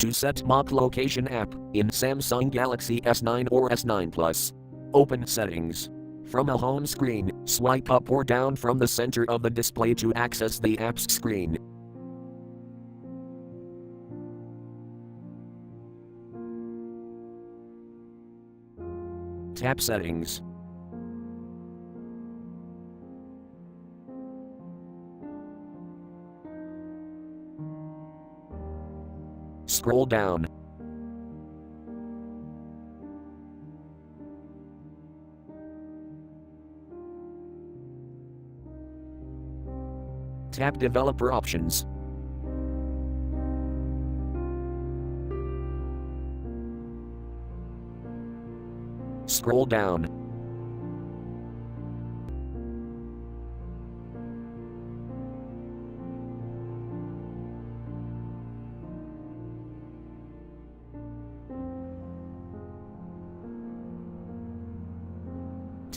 to set mock location app in Samsung Galaxy S9 or S9 Plus. Open Settings. From a home screen, swipe up or down from the center of the display to access the app's screen. Tap Settings. Scroll down. Tap Developer Options. Scroll down.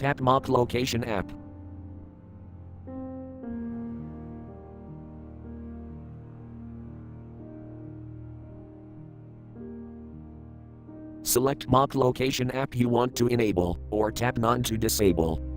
Tap Mock Location app. Select mock location app you want to enable, or tap None to disable.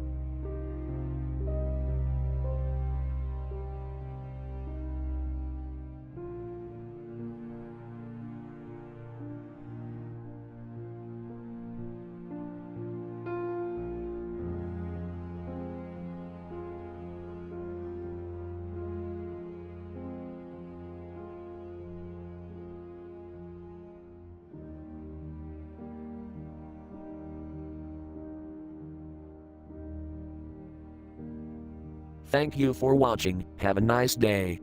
Thank you for watching. Have a nice day.